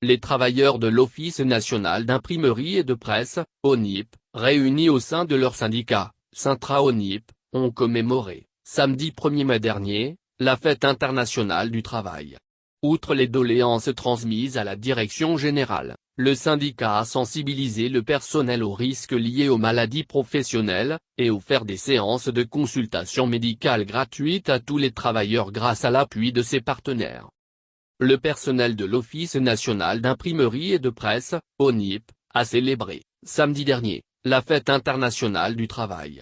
Les travailleurs de l'Office national d'imprimerie et de presse, ONIP, réunis au sein de leur syndicat, Syntra-ONIP, ont commémoré, samedi 1er mai dernier, la fête internationale du travail. Outre les doléances transmises à la direction générale, le syndicat a sensibilisé le personnel aux risques liés aux maladies professionnelles, et offert des séances de consultation médicale gratuites à tous les travailleurs grâce à l'appui de ses partenaires. Le personnel de l'Office national d'imprimerie et de presse, ONIP, a célébré, samedi dernier, la fête internationale du travail.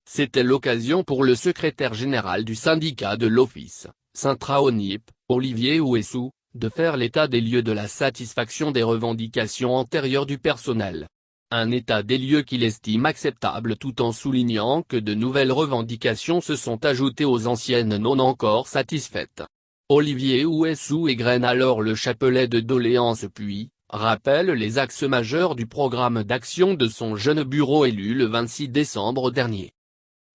C'était l'occasion pour le secrétaire général du syndicat de l'Office, Syntra-ONIP, Olivier Ouessou, de faire l'état des lieux de la satisfaction des revendications antérieures du personnel. Un état des lieux qu'il estime acceptable tout en soulignant que de nouvelles revendications se sont ajoutées aux anciennes non encore satisfaites. Olivier Ouessou égrène alors le chapelet de doléances puis, rappelle les axes majeurs du programme d'action de son jeune bureau élu le 26 décembre dernier.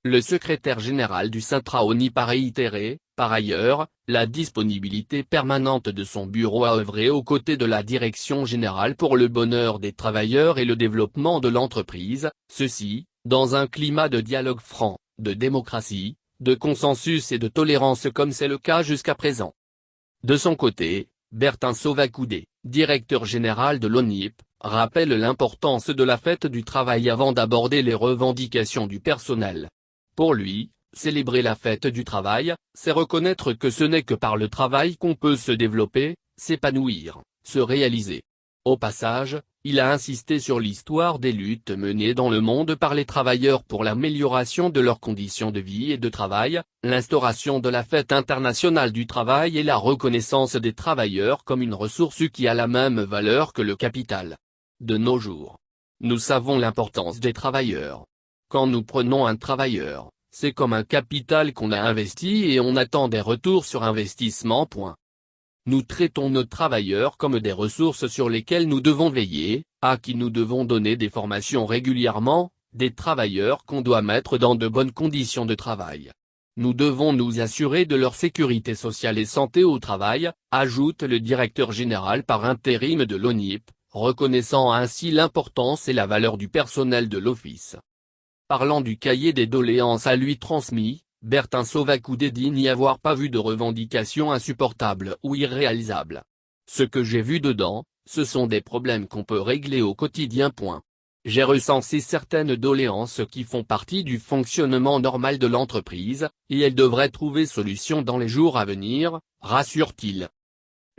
Le secrétaire général du Syntra-ONIP a réitéré, par ailleurs, la disponibilité permanente de son bureau à œuvrer aux côtés de la direction générale pour le bonheur des travailleurs et le développement de l'entreprise, ceci, dans un climat de dialogue franc, de démocratie, de consensus et de tolérance comme c'est le cas jusqu'à présent. De son côté, Bertin Sauvacoudé, directeur général de l'ONIP, rappelle l'importance de la fête du travail avant d'aborder les revendications du personnel. Pour lui, célébrer la fête du travail, c'est reconnaître que ce n'est que par le travail qu'on peut se développer, s'épanouir, se réaliser. Au passage, il a insisté sur l'histoire des luttes menées dans le monde par les travailleurs pour l'amélioration de leurs conditions de vie et de travail, l'instauration de la fête internationale du travail et la reconnaissance des travailleurs comme une ressource qui a la même valeur que le capital. De nos jours, nous savons l'importance des travailleurs. Quand nous prenons un travailleur, c'est comme un capital qu'on a investi et on attend des retours sur investissement. Nous traitons nos travailleurs comme des ressources sur lesquelles nous devons veiller, à qui nous devons donner des formations régulièrement, des travailleurs qu'on doit mettre dans de bonnes conditions de travail. Nous devons nous assurer de leur sécurité sociale et santé au travail, ajoute le directeur général par intérim de l'ONIP, reconnaissant ainsi l'importance et la valeur du personnel de l'office. Parlant du cahier des doléances à lui transmis, Bertin Sauvacoudé dit n'y avoir pas vu de revendications insupportables ou irréalisables. Ce que j'ai vu dedans, ce sont des problèmes qu'on peut régler au quotidien. J'ai recensé certaines doléances qui font partie du fonctionnement normal de l'entreprise, et elles devraient trouver solution dans les jours à venir, rassure-t-il.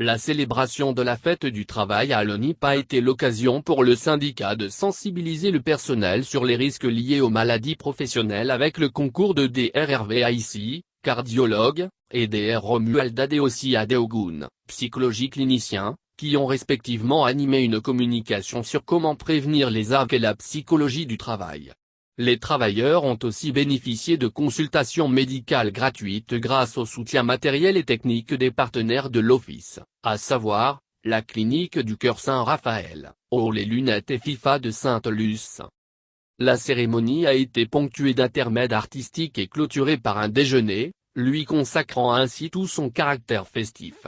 La célébration de la fête du travail à l'ONIP a été l'occasion pour le syndicat de sensibiliser le personnel sur les risques liés aux maladies professionnelles avec le concours de Dr Hervé Aïssi, cardiologue, et Dr Romuald Adeossi Adeogun, psychologie clinicien, qui ont respectivement animé une communication sur comment prévenir les AVC et la psychologie du travail. Les travailleurs ont aussi bénéficié de consultations médicales gratuites grâce au soutien matériel et technique des partenaires de l'Office, à savoir, la clinique du Cœur Saint-Raphaël, les Lunettes et FIFA de Sainte-Luce. La cérémonie a été ponctuée d'intermèdes artistiques et clôturée par un déjeuner, lui consacrant ainsi tout son caractère festif.